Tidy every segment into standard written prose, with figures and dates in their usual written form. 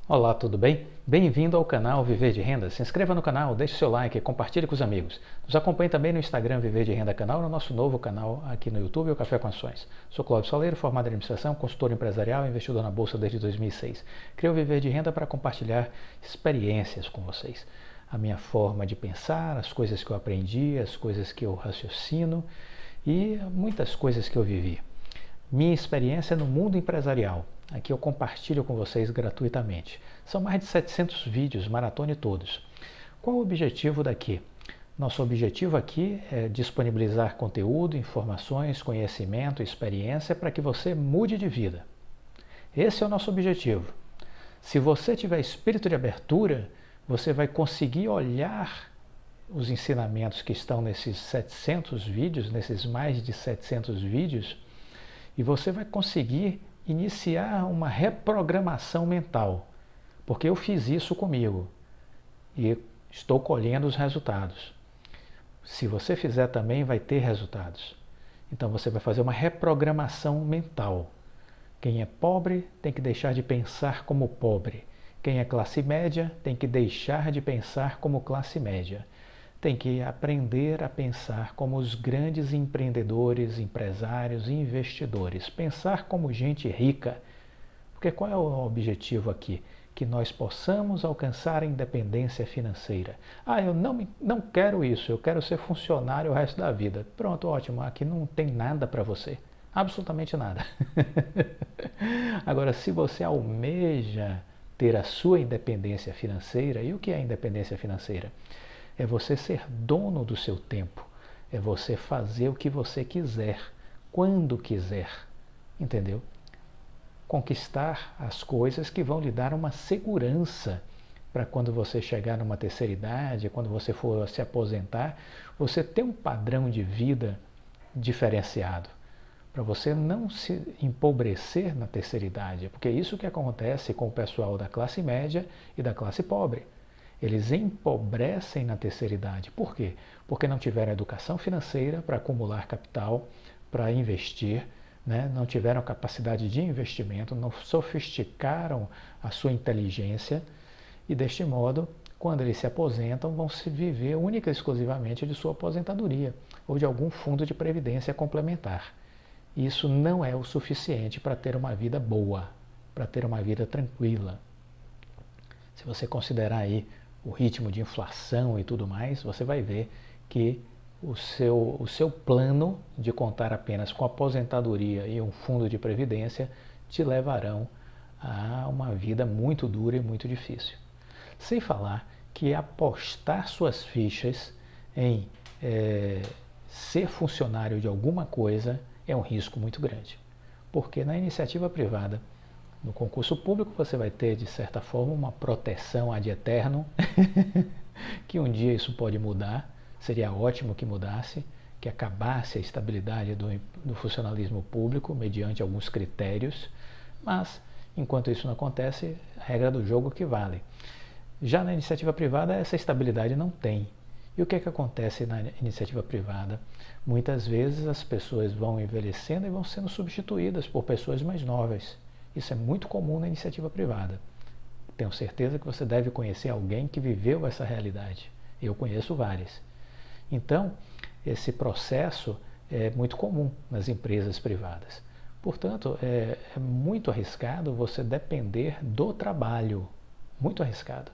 Olá, tudo bem? Bem-vindo ao canal Viver de Renda. Se inscreva no canal, deixe seu like, compartilhe com os amigos. Nos acompanhe também no Instagram Viver de Renda Canal, no nosso novo canal aqui no YouTube, o Café com Ações. Sou Cláudio Soleiro, formado em administração, consultor empresarial e investidor na Bolsa desde 2006. Criei o Viver de Renda para compartilhar experiências com vocês. A minha forma de pensar, as coisas que eu aprendi, as coisas que eu raciocino e muitas coisas que eu vivi. Minha experiência no mundo empresarial. Aqui eu compartilho com vocês gratuitamente. São mais de 700 vídeos, maratone todos. Qual o objetivo daqui? Nosso objetivo aqui é disponibilizar conteúdo, informações, conhecimento, experiência para que você mude de vida. Esse é o nosso objetivo. Se você tiver espírito de abertura, você vai conseguir olhar os ensinamentos que estão nesses 700 vídeos, nesses mais de 700 vídeos, e você vai conseguir iniciar uma reprogramação mental, porque eu fiz isso comigo e estou colhendo os resultados. Se você fizer também, vai ter resultados. Então você vai fazer uma reprogramação mental. Quem é pobre tem que deixar de pensar como pobre. Quem é classe média tem que deixar de pensar como classe média. Tem que aprender a pensar como os grandes empreendedores, empresários e investidores. Pensar como gente rica. Porque qual é o objetivo aqui? Que nós possamos alcançar a independência financeira. Eu não quero isso, eu quero ser funcionário o resto da vida. Pronto, ótimo, aqui não tem nada para você. Absolutamente nada. Agora, se você almeja ter a sua independência financeira, e o que é independência financeira? É você ser dono do seu tempo. É você fazer o que você quiser, quando quiser. Entendeu? Conquistar as coisas que vão lhe dar uma segurança para quando você chegar numa terceira idade, quando você for se aposentar, você ter um padrão de vida diferenciado. Para você não se empobrecer na terceira idade. Porque é isso que acontece com o pessoal da classe média e da classe pobre. Eles empobrecem na terceira idade. Por quê? Porque não tiveram educação financeira para acumular capital, para investir, né? Não tiveram capacidade de investimento, não sofisticaram a sua inteligência e, deste modo, quando eles se aposentam, vão se viver única e exclusivamente de sua aposentadoria ou de algum fundo de previdência complementar. Isso não é o suficiente para ter uma vida boa, para ter uma vida tranquila. Se você considerar aí o ritmo de inflação e tudo mais, você vai ver que o seu plano de contar apenas com aposentadoria e um fundo de previdência te levarão a uma vida muito dura e muito difícil. Sem falar que apostar suas fichas em ser funcionário de alguma coisa é um risco muito grande. Porque na iniciativa privada, no concurso público, você vai ter, de certa forma, uma proteção ad eterno, que um dia isso pode mudar, seria ótimo que mudasse, que acabasse a estabilidade do funcionalismo público, mediante alguns critérios, mas, enquanto isso não acontece, a regra do jogo que vale. Já na iniciativa privada, essa estabilidade não tem. E o que é que acontece na iniciativa privada? Muitas vezes as pessoas vão envelhecendo e vão sendo substituídas por pessoas mais novas. Isso é muito comum na iniciativa privada. Tenho certeza que você deve conhecer alguém que viveu essa realidade. Eu conheço várias. Então, esse processo é muito comum nas empresas privadas. Portanto, é muito arriscado você depender do trabalho. Muito arriscado.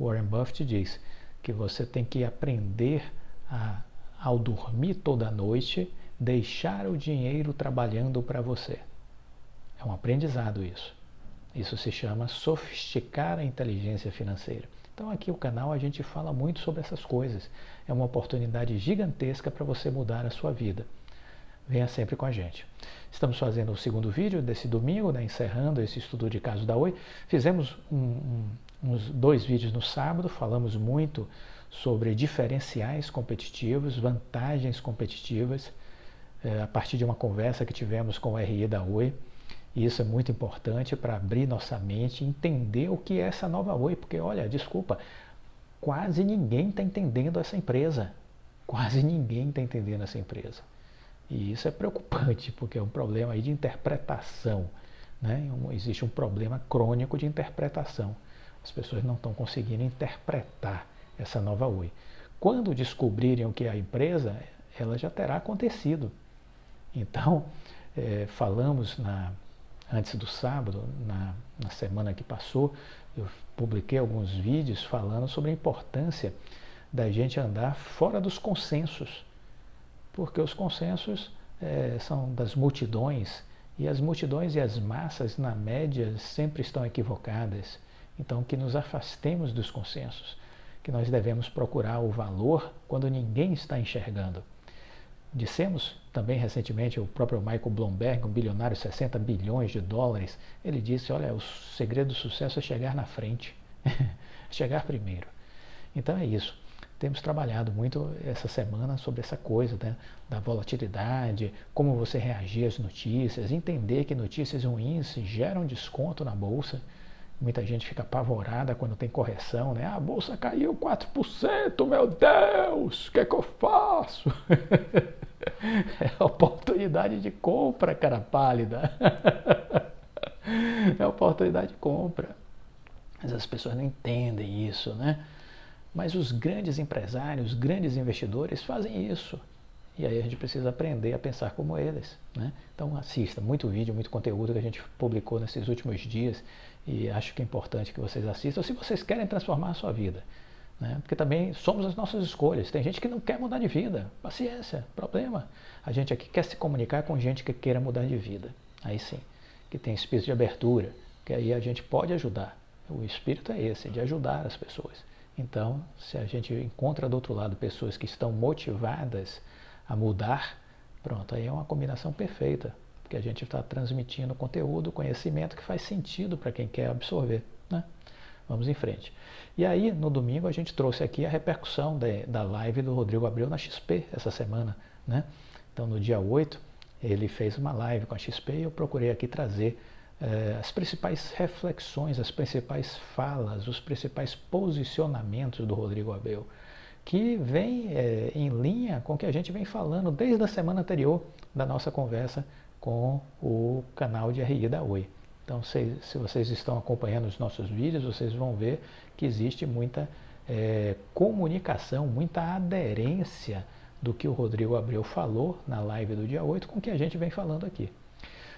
Warren Buffett diz que você tem que aprender ao dormir toda noite, deixar o dinheiro trabalhando para você. É um aprendizado isso. Isso se chama sofisticar a inteligência financeira. Então aqui no canal a gente fala muito sobre essas coisas. É uma oportunidade gigantesca para você mudar a sua vida. Venha sempre com a gente. Estamos fazendo o segundo vídeo desse domingo, né, encerrando esse estudo de caso da Oi. Fizemos uns 2 vídeos no sábado, falamos muito sobre diferenciais competitivos, vantagens competitivas, a partir de uma conversa que tivemos com o RI da Oi. E isso é muito importante para abrir nossa mente, entender o que é essa nova Oi, porque olha, desculpa, quase ninguém está entendendo essa empresa. Quase ninguém está entendendo essa empresa. E isso é preocupante, porque é um problema aí de interpretação, né? Existe um problema crônico de interpretação. As pessoas não estão conseguindo interpretar essa nova Oi. Quando descobrirem o que é a empresa, ela já terá acontecido. Então, falamos antes do sábado, na semana que passou, eu publiquei alguns vídeos falando sobre a importância da gente andar fora dos consensos, porque os consensos são das multidões, e as multidões e as massas, na média, sempre estão equivocadas. Então, que nos afastemos dos consensos, que nós devemos procurar o valor quando ninguém está enxergando. Dissemos também recentemente, o próprio Michael Bloomberg, um bilionário de 60 bilhões de dólares, ele disse, olha, o segredo do sucesso é chegar na frente, chegar primeiro. Então é isso. Temos trabalhado muito essa semana sobre essa coisa, né, da volatilidade, como você reagir às notícias, entender que notícias ruins geram desconto na bolsa. Muita gente fica apavorada quando tem correção, né? A bolsa caiu 4%, meu Deus, o que é que eu faço? É oportunidade de compra, cara pálida. É oportunidade de compra. Mas as pessoas não entendem isso, né? Mas os grandes empresários, os grandes investidores fazem isso. E aí a gente precisa aprender a pensar como eles, né? Então assista, muito vídeo, muito conteúdo que a gente publicou nesses últimos dias e acho que é importante que vocês assistam se vocês querem transformar a sua vida, né? Porque também somos as nossas escolhas. Tem gente que não quer mudar de vida, paciência, problema. A gente aqui quer se comunicar com gente que queira mudar de vida, aí sim, que tem espírito de abertura, que aí a gente pode ajudar. O espírito é esse, de ajudar as pessoas. Então, se a gente encontra do outro lado pessoas que estão motivadas a mudar, pronto, aí é uma combinação perfeita, porque a gente está transmitindo conteúdo, conhecimento que faz sentido para quem quer absorver, né? Vamos em frente. E aí, no domingo, a gente trouxe aqui a repercussão da live do Rodrigo Abreu na XP essa semana, né? Então, no dia 8, ele fez uma live com a XP e eu procurei aqui trazer as principais reflexões, as principais falas, os principais posicionamentos do Rodrigo Abreu, que vem em linha com o que a gente vem falando desde a semana anterior da nossa conversa com o canal de RI da Oi. Então, se vocês estão acompanhando os nossos vídeos, vocês vão ver que existe muita comunicação, muita aderência do que o Rodrigo Abreu falou na live do dia 8 com o que a gente vem falando aqui.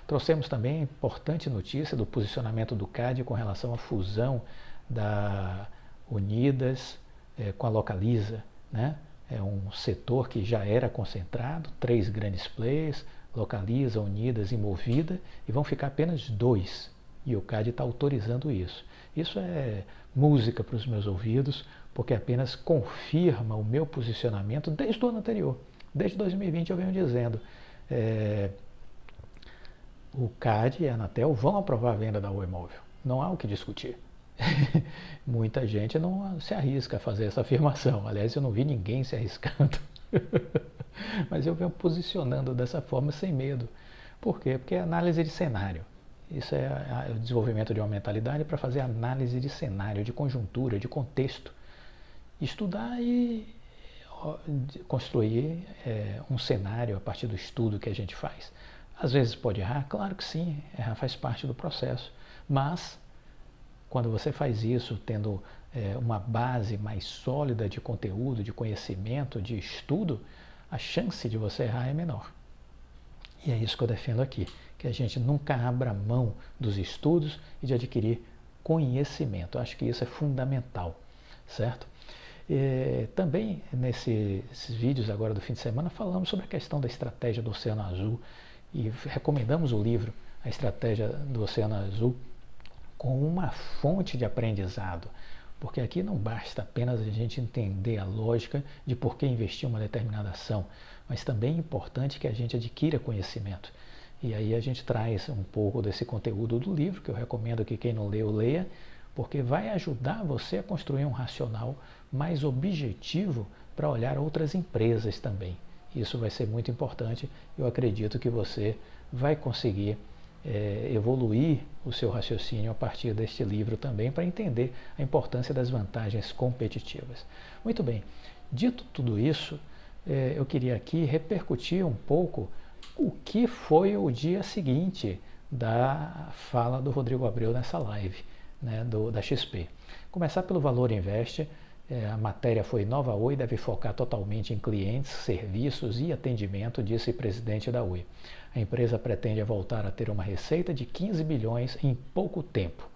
Trouxemos também a importante notícia do posicionamento do CAD com relação à fusão da Unidas com a Localiza, né? É um setor que já era concentrado, 3 grandes players, Localiza, Unidas e Movida, e vão ficar apenas 2. E o CAD está autorizando isso. Isso é música para os meus ouvidos, porque apenas confirma o meu posicionamento desde o ano anterior. Desde 2020 eu venho dizendo, o CAD e a Anatel vão aprovar a venda da Oi Móvel. Não há o que discutir. Muita gente não se arrisca a fazer essa afirmação. Aliás, eu não vi ninguém se arriscando. Mas eu venho posicionando dessa forma sem medo. Por quê? Porque é análise de cenário. Isso é o desenvolvimento de uma mentalidade para fazer análise de cenário, de conjuntura, de contexto. Estudar e construir um cenário a partir do estudo que a gente faz. Às vezes pode errar? Claro que sim, errar faz parte do processo. Mas, quando você faz isso tendo uma base mais sólida de conteúdo, de conhecimento, de estudo, a chance de você errar é menor. E é isso que eu defendo aqui, que a gente nunca abra mão dos estudos e de adquirir conhecimento. Eu acho que isso é fundamental, certo? Também nesses vídeos agora do fim de semana falamos sobre a questão da estratégia do Oceano Azul e recomendamos o livro A Estratégia do Oceano Azul com uma fonte de aprendizado, porque aqui não basta apenas a gente entender a lógica de por que investir uma determinada ação, mas também é importante que a gente adquira conhecimento. E aí a gente traz um pouco desse conteúdo do livro, que eu recomendo que quem não leu, leia, porque vai ajudar você a construir um racional mais objetivo para olhar outras empresas também. Isso vai ser muito importante. Eu acredito que você vai conseguir evoluir o seu raciocínio a partir deste livro também para entender a importância das vantagens competitivas. Muito bem, dito tudo isso, eu queria aqui repercutir um pouco o que foi o dia seguinte da fala do Rodrigo Abreu nessa live, né, da XP. Começar pelo Valor Invest. A matéria foi: Nova Oi deve focar totalmente em clientes, serviços e atendimento, disse o presidente da Oi. A empresa pretende voltar a ter uma receita de 15 bilhões em pouco tempo.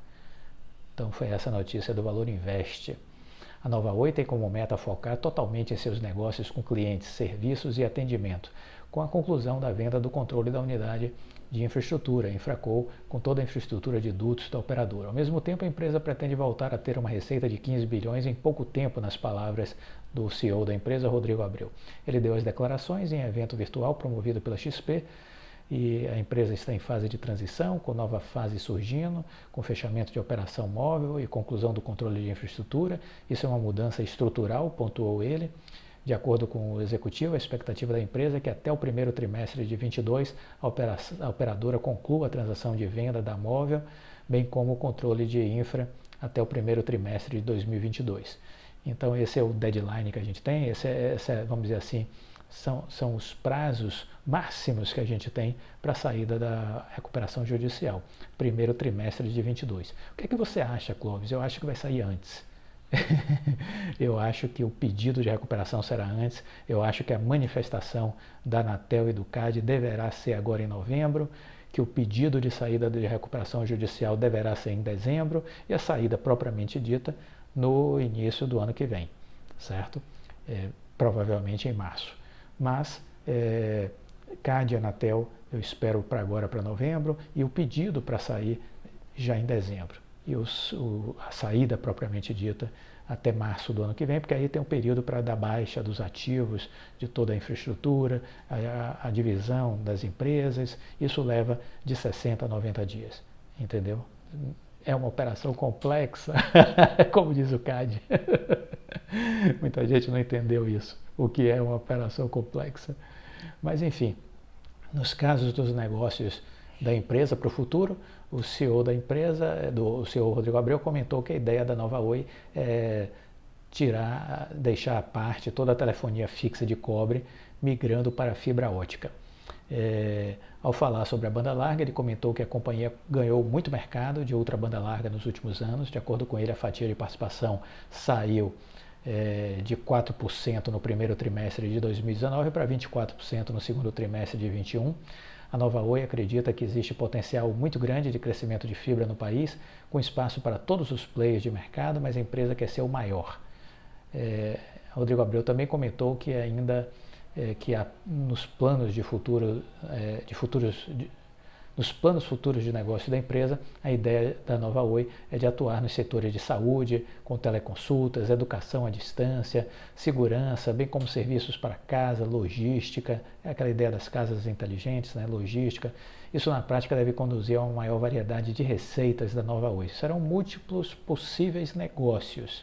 Então foi essa a notícia do Valor Invest. A Nova Oi tem como meta focar totalmente em seus negócios com clientes, serviços e atendimento, com a conclusão da venda do controle da unidade de infraestrutura, Infraco, com toda a infraestrutura de dutos da operadora. Ao mesmo tempo, a empresa pretende voltar a ter uma receita de 15 bilhões em pouco tempo, nas palavras do CEO da empresa, Rodrigo Abreu. Ele deu as declarações em evento virtual promovido pela XP, e a empresa está em fase de transição, com nova fase surgindo, com fechamento de operação móvel e conclusão do controle de infraestrutura. Isso é uma mudança estrutural, pontuou ele. De acordo com o executivo, a expectativa da empresa é que até o primeiro trimestre de 2022 a operadora conclua a transação de venda da móvel, bem como o controle de infra até o primeiro trimestre de 2022. Então esse é o deadline que a gente tem, vamos dizer assim, são os prazos máximos que a gente tem para a saída da recuperação judicial, primeiro trimestre de 2022. O que é que você acha, Clóvis? Eu acho que vai sair antes. Eu acho que o pedido de recuperação será antes, eu acho que a manifestação da Anatel e do CAD deverá ser agora em novembro, que o pedido de saída de recuperação judicial deverá ser em dezembro e a saída propriamente dita no início do ano que vem, certo? Provavelmente em março. Mas CAD e Anatel eu espero para agora, para novembro, e o pedido para sair já em dezembro. E a saída propriamente dita até março do ano que vem, porque aí tem um período para dar baixa dos ativos, de toda a infraestrutura, a divisão das empresas. Isso leva de 60 a 90 dias, entendeu? É uma operação complexa, como diz o CAD. Muita gente não entendeu isso, o que é uma operação complexa. Mas, enfim, nos casos dos negócios da empresa para o futuro, o CEO da empresa, o CEO Rodrigo Abreu, comentou que a ideia da Nova Oi é deixar à parte toda a telefonia fixa de cobre, migrando para a fibra ótica. Ao falar sobre a banda larga, ele comentou que a companhia ganhou muito mercado de ultra banda larga nos últimos anos. De acordo com ele, a fatia de participação saiu de 4% no primeiro trimestre de 2019 para 24% no segundo trimestre de 2021. A Nova Oi acredita que existe potencial muito grande de crescimento de fibra no país, com espaço para todos os players de mercado, mas a empresa quer ser o maior. Rodrigo Abreu também comentou que ainda nos planos nos planos futuros de negócio da empresa, a ideia da Nova Oi é de atuar nos setores de saúde, com teleconsultas, educação à distância, segurança, bem como serviços para casa, logística, aquela ideia das casas inteligentes, né, logística. Isso na prática deve conduzir a uma maior variedade de receitas da Nova Oi. Serão múltiplos possíveis negócios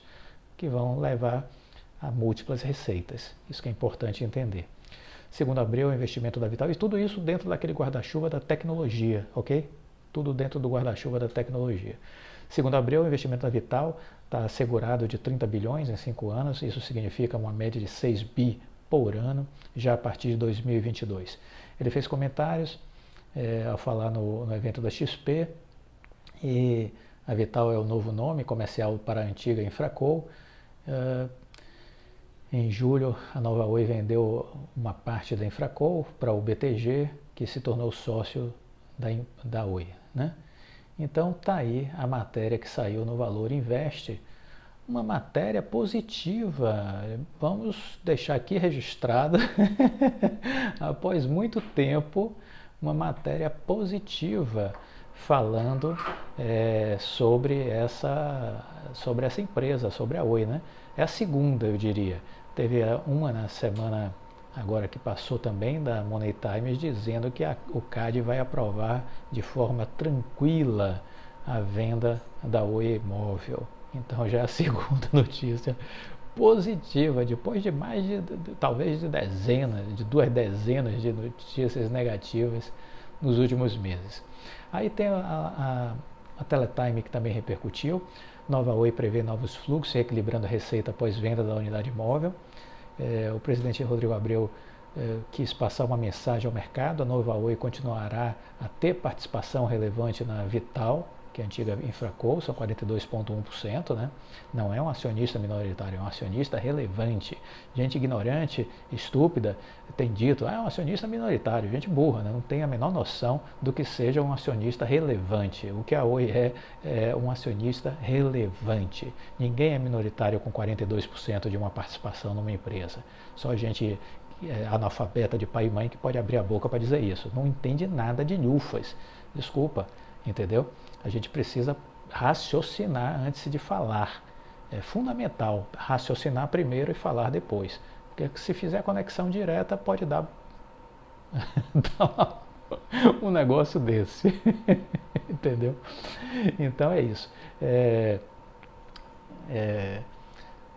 que vão levar a múltiplas receitas. Isso que é importante entender. Segundo Abreu, o investimento da Vital, e tudo isso dentro daquele guarda-chuva da tecnologia, ok? Tudo dentro do guarda-chuva da tecnologia. Segundo Abreu, o investimento da Vital está assegurado de 30 bilhões em 5 anos, isso significa uma média de 6 bi por ano, já a partir de 2022. Ele fez comentários ao falar no evento da XP, e a Vital é o novo nome comercial para a antiga Infraco. Em julho, a Nova Oi vendeu uma parte da Infraco para o BTG, que se tornou sócio da Oi, né? Então tá aí a matéria que saiu no Valor Invest, uma matéria positiva. Vamos deixar aqui registrada, após muito tempo, uma matéria positiva falando sobre essa empresa, sobre a Oi, né? É a segunda, eu diria. Teve uma na semana agora que passou também, da Money Times, dizendo que o CAD vai aprovar de forma tranquila a venda da Oi Móvel. Então já é a segunda notícia positiva, depois de mais talvez de 2 dezenas de notícias negativas nos últimos meses. Aí tem a Teletime, que também repercutiu. Nova Oi prevê novos fluxos, reequilibrando a receita após venda da unidade móvel. O presidente Rodrigo Abreu quis passar uma mensagem ao mercado. A Nova Oi continuará a ter participação relevante na Vital, que é a antiga Infraco, são 42,1%, né? Não é um acionista minoritário, é um acionista relevante. Gente ignorante, estúpida, tem dito, é um acionista minoritário, gente burra, né? Não tem a menor noção do que seja um acionista relevante. O que a Oi é um acionista relevante. Ninguém é minoritário com 42% de uma participação numa empresa. Só gente analfabeta de pai e mãe que pode abrir a boca para dizer isso. Não entende nada de lufas. Desculpa, entendeu? A gente precisa raciocinar antes de falar. É fundamental raciocinar primeiro e falar depois. Porque se fizer conexão direta, pode dar um negócio desse. Entendeu? Então é isso.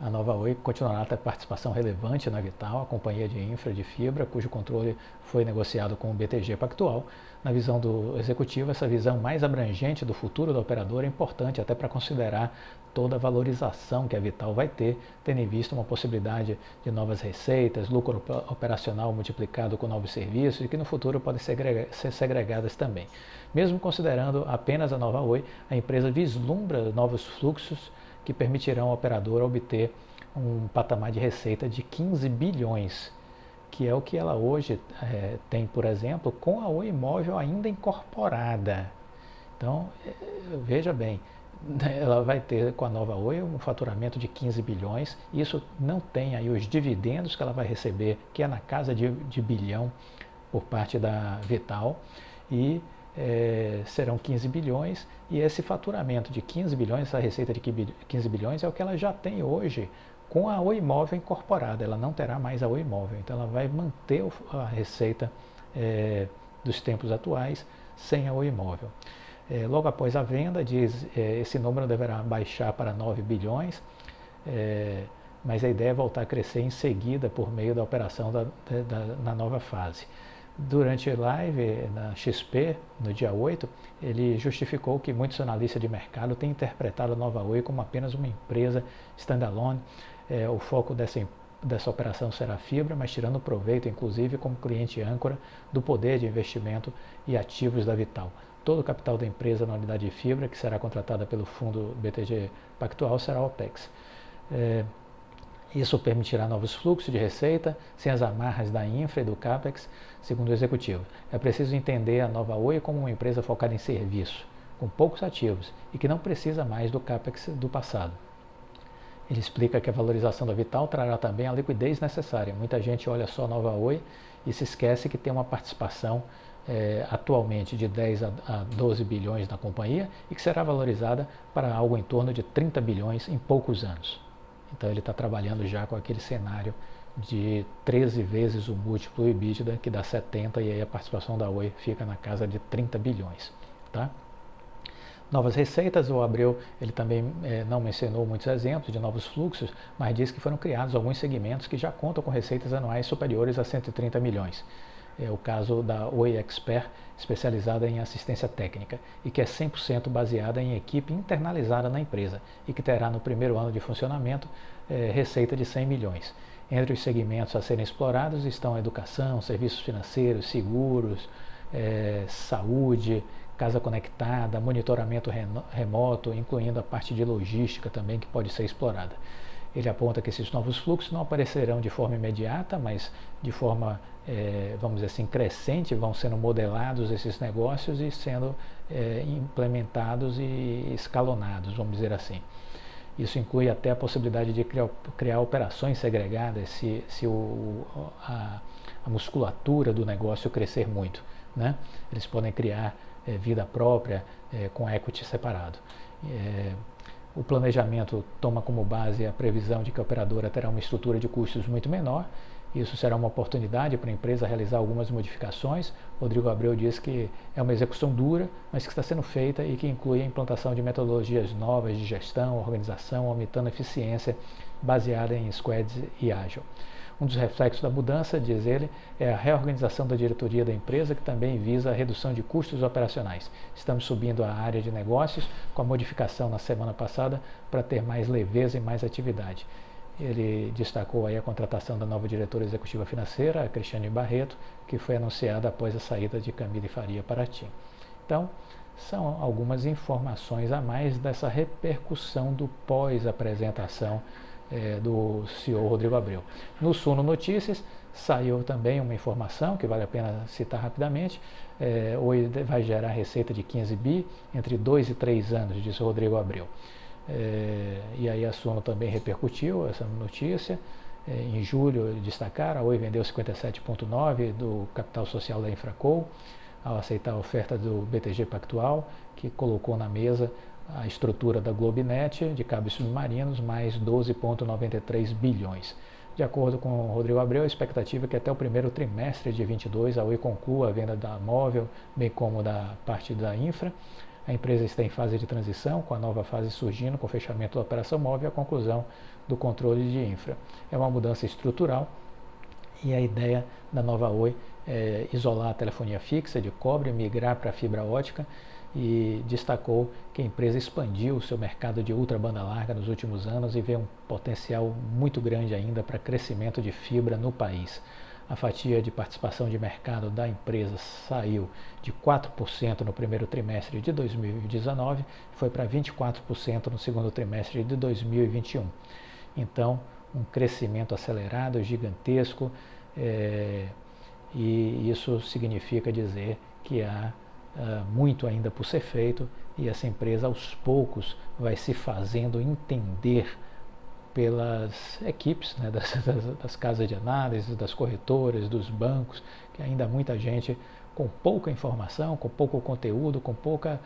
A Nova Oi continuará a ter participação relevante na Vital, a companhia de infra de fibra, cujo controle foi negociado com o BTG Pactual. Na visão do executivo, essa visão mais abrangente do futuro da operadora é importante até para considerar toda a valorização que a Vital vai ter, tendo em vista uma possibilidade de novas receitas, lucro operacional multiplicado com novos serviços e que no futuro podem ser segregadas também. Mesmo considerando apenas a Nova Oi, a empresa vislumbra novos fluxos que permitirão ao operador obter um patamar de receita de 15 bilhões, que é o que ela hoje tem, por exemplo, com a Oi Imóvel ainda incorporada. Então, veja bem, ela vai ter com a Nova Oi um faturamento de 15 bilhões, isso não tem aí os dividendos que ela vai receber, que é na casa de bilhão por parte da Vital, e serão 15 bilhões, e esse faturamento de 15 bilhões, essa receita de 15 bilhões é o que ela já tem hoje com a Oi Imóvel incorporada. Ela não terá mais a Oi Imóvel, então ela vai manter a receita dos tempos atuais sem a Oi Imóvel. Logo após a venda, esse número deverá baixar para 9 bilhões, mas a ideia é voltar a crescer em seguida por meio da operação na nova fase. Durante a live na XP, no dia 8, ele justificou que muitos analistas de mercado têm interpretado a Nova Oi como apenas uma empresa standalone. O foco dessa operação será a fibra, mas tirando proveito, inclusive, como cliente âncora do poder de investimento e ativos da Vital. Todo o capital da empresa na unidade de fibra, que será contratada pelo fundo BTG Pactual, será OPEX. Isso permitirá novos fluxos de receita, sem as amarras da infra e do CAPEX, segundo o executivo. É preciso entender a Nova Oi como uma empresa focada em serviço, com poucos ativos e que não precisa mais do CAPEX do passado. Ele explica que a valorização da Vital trará também a liquidez necessária. Muita gente olha só a Nova Oi e se esquece que tem uma participação atualmente de 10 a 12 bilhões na companhia e que será valorizada para algo em torno de 30 bilhões em poucos anos. Então ele está trabalhando já com aquele cenário de 13 vezes o múltiplo EBITDA, que dá 70, e aí a participação da Oi fica na casa de 30 bilhões. Tá? Novas receitas, o Abreu ele também não mencionou muitos exemplos de novos fluxos, mas diz que foram criados alguns segmentos que já contam com receitas anuais superiores a 130 milhões. É o caso da Oi Expert, especializada em assistência técnica e que é 100% baseada em equipe internalizada na empresa e que terá no primeiro ano de funcionamento receita de 100 milhões. Entre os segmentos a serem explorados estão a educação, serviços financeiros, seguros, saúde, casa conectada, monitoramento remoto, incluindo a parte de logística também que pode ser explorada. Ele aponta que esses novos fluxos não aparecerão de forma imediata, mas de forma, vamos dizer assim, crescente, vão sendo modelados esses negócios e sendo implementados e escalonados, vamos dizer assim. Isso inclui até a possibilidade de criar operações segregadas se a musculatura do negócio crescer muito, né? Eles podem criar vida própria com equity separado. O planejamento toma como base a previsão de que a operadora terá uma estrutura de custos muito menor. Isso será uma oportunidade para a empresa realizar algumas modificações. Rodrigo Abreu diz que é uma execução dura, mas que está sendo feita e que inclui a implantação de metodologias novas de gestão, organização, aumentando a eficiência baseada em squads e ágil. Um dos reflexos da mudança, diz ele, é a reorganização da diretoria da empresa, que também visa a redução de custos operacionais. Estamos subindo a área de negócios com a modificação na semana passada para ter mais leveza e mais atividade. ele destacou aí a contratação da nova diretora executiva financeira, a Cristiane Barreto, que foi anunciada após a saída de Camille Faria para a TIM. Então, são algumas informações a mais dessa repercussão do pós-apresentação do CEO Rodrigo Abreu. No Suno Notícias, saiu também uma informação que vale a pena citar rapidamente. Oi vai gerar receita de 15 bi entre 2 e 3 anos, disse Rodrigo Abreu. E aí a Suno também repercutiu essa notícia. Em julho, destacaram, a Oi vendeu 57,9% do capital social da Infraco, ao aceitar a oferta do BTG Pactual, que colocou na mesa a estrutura da Globinet de cabos submarinos, mais 12,93 bilhões. De acordo com o Rodrigo Abreu, a expectativa é que até o primeiro trimestre de 22 a Oi conclua a venda da móvel, bem como da parte da infra. A empresa está em fase de transição, com a nova fase surgindo com o fechamento da operação móvel e a conclusão do controle de infra. É uma mudança estrutural e a ideia da nova Oi é isolar a telefonia fixa de cobre, migrar para a fibra ótica, e destacou que a empresa expandiu o seu mercado de ultra banda larga nos últimos anos e vê um potencial muito grande ainda para crescimento de fibra no país. A fatia de participação de mercado da empresa saiu de 4% no primeiro trimestre de 2019 e foi para 24% no segundo trimestre de 2021. Então, um crescimento acelerado, gigantesco, e isso significa dizer que há muito ainda por ser feito e essa empresa aos poucos vai se fazendo entender pelas equipes, né, das casas de análise, das corretoras, dos bancos, que ainda há muita gente com pouca informação, com pouco conteúdo, com pouca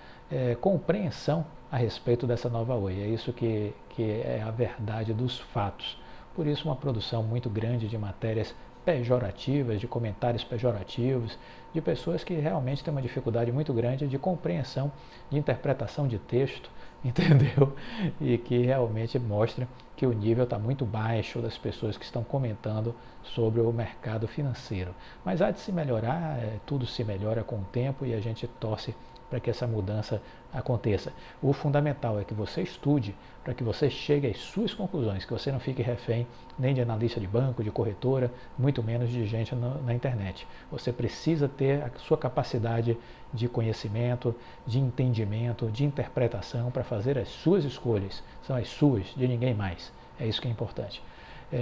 compreensão a respeito dessa nova Oi. É isso que é a verdade dos fatos. Por isso, uma produção muito grande de matérias pejorativas, de comentários pejorativos, de pessoas que realmente têm uma dificuldade muito grande de compreensão, de interpretação de texto, entendeu? E que realmente mostra que o nível está muito baixo das pessoas que estão comentando sobre o mercado financeiro. Mas há de se melhorar, tudo se melhora com o tempo e a gente torce para que essa mudança aconteça. O fundamental é que você estude para que você chegue às suas conclusões, que você não fique refém nem de analista de banco, de corretora, muito menos de gente na internet. Você precisa ter a sua capacidade de conhecimento, de entendimento, de interpretação para fazer as suas escolhas. São as suas, de ninguém mais. É isso que é importante.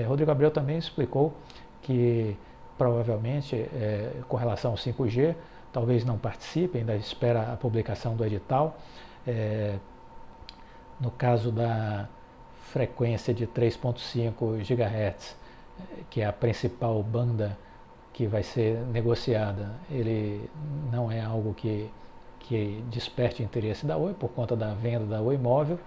Rodrigo Abreu também explicou que provavelmente, com relação ao 5G, talvez não participe, ainda espera a publicação do edital. No caso da frequência de 3.5 GHz, que é a principal banda que vai ser negociada, ele não é algo que desperte interesse da Oi por conta da venda da Oi Móvel,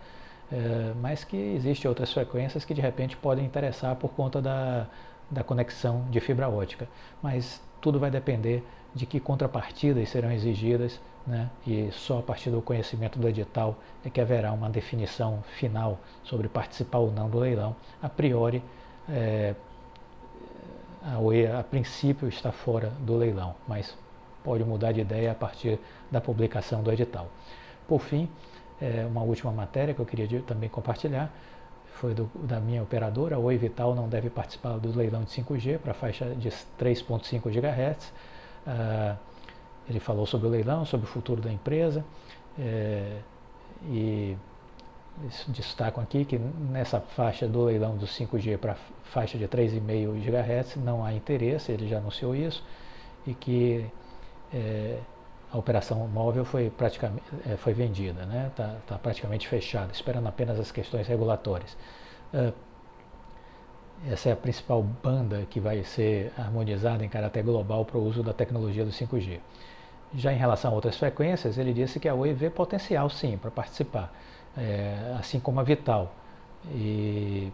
mas que existem outras frequências que de repente podem interessar por conta da conexão de fibra ótica. Mas tudo vai depender de que contrapartidas serão exigidas, né? E só a partir do conhecimento do edital é que haverá uma definição final sobre participar ou não do leilão. A priori, a Oi a princípio está fora do leilão, mas pode mudar de ideia a partir da publicação do edital. Por fim, uma última matéria que eu queria também compartilhar foi da minha operadora. A Oi Vital não deve participar do leilão de 5G para a faixa de 3.5 GHz. Ele falou sobre o leilão, sobre o futuro da empresa, e destacam aqui que nessa faixa do leilão do 5G para a faixa de 3,5 GHz não há interesse, ele já anunciou isso, e que a operação móvel foi vendida, né? Tá praticamente fechada, esperando apenas as questões regulatórias. Essa é a principal banda que vai ser harmonizada em caráter global para o uso da tecnologia do 5G. Já em relação a outras frequências, ele disse que a Oi vê potencial sim para participar, assim como a Vital, e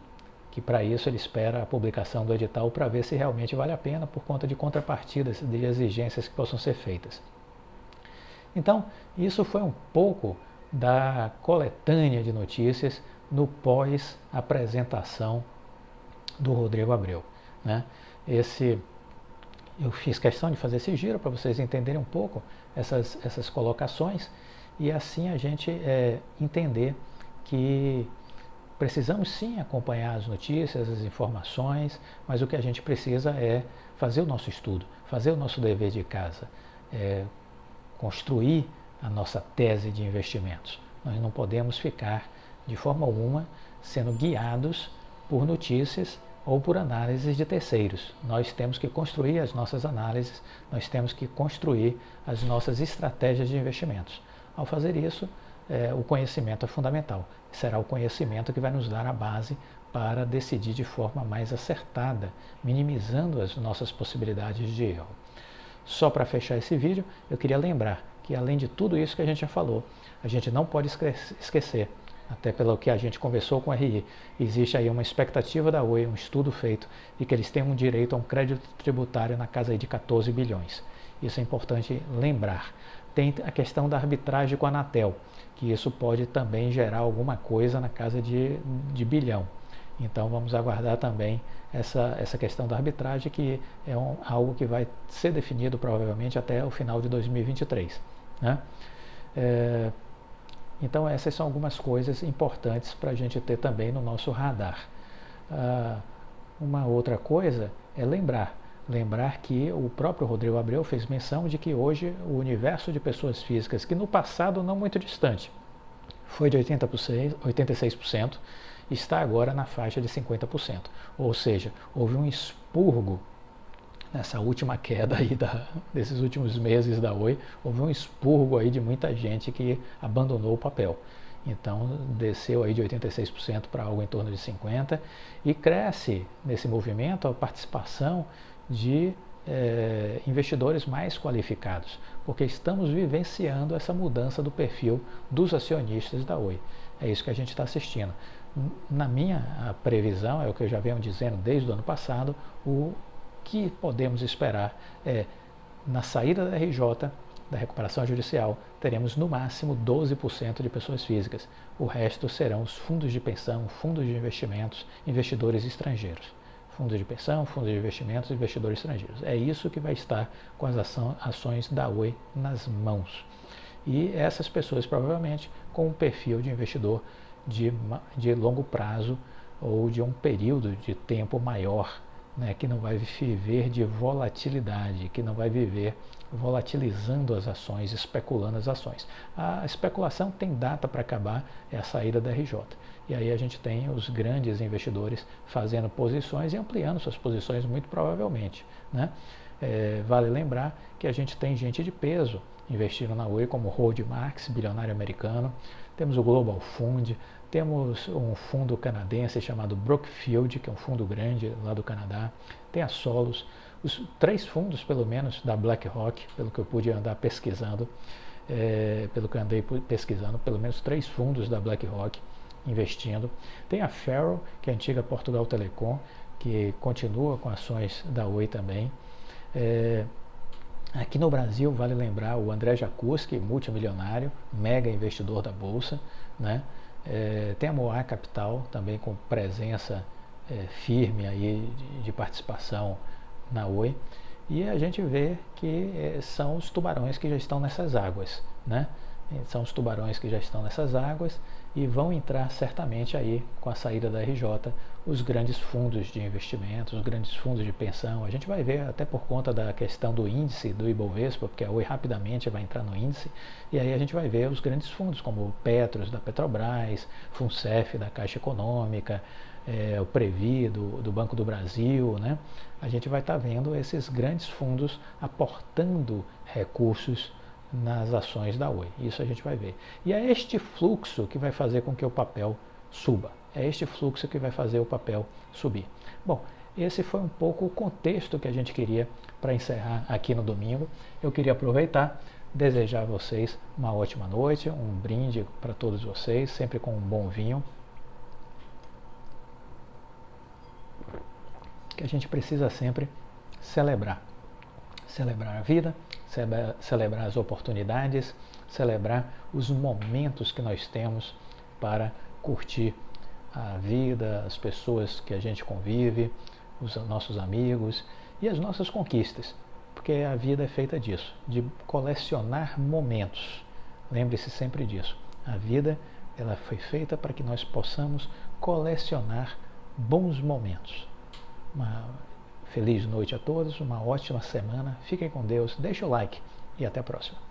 que para isso ele espera a publicação do edital para ver se realmente vale a pena por conta de contrapartidas, de exigências que possam ser feitas. Então, isso foi um pouco da coletânea de notícias no pós-apresentação do Rodrigo Abreu, né? Eu fiz questão de fazer esse giro para vocês entenderem um pouco essas colocações e assim a gente entender que Precisamos sim acompanhar as notícias, as informações, mas o que a gente precisa é fazer o nosso estudo, fazer o nosso dever de casa, construir a nossa tese de investimentos. Nós não podemos ficar de forma alguma sendo guiados por notícias ou por análises de terceiros. Nós temos que construir as nossas análises, nós temos que construir as nossas estratégias de investimentos. Ao fazer isso, o conhecimento é fundamental. Será o conhecimento que vai nos dar a base para decidir de forma mais acertada, minimizando as nossas possibilidades de erro. Só para fechar esse vídeo, eu queria lembrar que além de tudo isso que a gente já falou, a gente não pode esquecer, até pelo que a gente conversou com o RI, existe aí uma expectativa da Oi, um estudo feito, de que eles têm um direito a um crédito tributário na casa de 14 bilhões. Isso é importante lembrar. Tem a questão da arbitragem com a Anatel, que isso pode também gerar alguma coisa na casa de bilhão. Então vamos aguardar também essa questão da arbitragem, que é algo que vai ser definido provavelmente até o final de 2023. Né? Então essas são algumas coisas importantes para a gente ter também no nosso radar. Uma outra coisa é lembrar que o próprio Rodrigo Abreu fez menção de que hoje o universo de pessoas físicas, que no passado não muito distante, foi de 86%, está agora na faixa de 50%. Ou seja, houve um expurgo nessa última queda aí desses últimos meses da Oi, houve um expurgo aí de muita gente que abandonou o papel. Então desceu aí de 86% para algo em torno de 50%, e cresce nesse movimento a participação de investidores mais qualificados, porque estamos vivenciando essa mudança do perfil dos acionistas da Oi. É isso que a gente está assistindo. Na minha previsão, é o que eu já venho dizendo desde o ano passado, o que podemos esperar é, na saída da RJ, da recuperação judicial, teremos no máximo 12% de pessoas físicas. O resto serão os fundos de pensão, fundos de investimentos, investidores estrangeiros. Fundos de pensão, fundos de investimentos, investidores estrangeiros. É isso que vai estar com as ações da Oi nas mãos. E essas pessoas provavelmente com um perfil de investidor de longo prazo ou de um período de tempo maior, né, que não vai viver de volatilidade, que não vai viver volatilizando as ações, especulando as ações. A especulação tem data para acabar, é a saída da RJ. E aí a gente tem os grandes investidores fazendo posições e ampliando suas posições muito provavelmente. Né? Vale lembrar que a gente tem gente de peso investindo na Oi, como o Howard Marks, bilionário americano, temos o Global Fund, temos um fundo canadense chamado Brookfield, que é um fundo grande lá do Canadá, tem a Solos, os 3 fundos pelo menos da BlackRock, pelo que eu pude andar pesquisando, pelo menos 3 fundos da BlackRock investindo. Tem a Ferro, que é a antiga Portugal Telecom, que continua com ações da Oi também. Aqui no Brasil, vale lembrar o André Jacuzzi, multimilionário, mega investidor da Bolsa, né? Tem a Moá Capital, também com presença firme aí de participação na Oi. E a gente vê que são os tubarões que já estão nessas águas, né? São os tubarões que já estão nessas águas e vão entrar certamente aí com a saída da RJ os grandes fundos de investimentos, os grandes fundos de pensão. A gente vai ver até por conta da questão do índice do Ibovespa, porque a Oi rapidamente vai entrar no índice, e aí a gente vai ver os grandes fundos como o Petros da Petrobras, Funcef da Caixa Econômica, o Previ do Banco do Brasil, né? A gente vai estar vendo esses grandes fundos aportando recursos nas ações da Oi. Isso a gente vai ver. E é este fluxo que vai fazer com que o papel suba. É este fluxo que vai fazer o papel subir. Bom, esse foi um pouco o contexto que a gente queria para encerrar aqui no domingo. Eu queria aproveitar, desejar a vocês uma ótima noite, um brinde para todos vocês, sempre com um bom vinho. Que a gente precisa sempre celebrar. Celebrar a vida, celebrar as oportunidades, celebrar os momentos que nós temos para curtir a vida, as pessoas que a gente convive, os nossos amigos e as nossas conquistas, porque a vida é feita disso, de colecionar momentos. Lembre-se sempre disso. A vida Ela foi feita para que nós possamos colecionar bons momentos. Uma feliz noite a todos, uma ótima semana. Fiquem com Deus, deixe o like e até a próxima.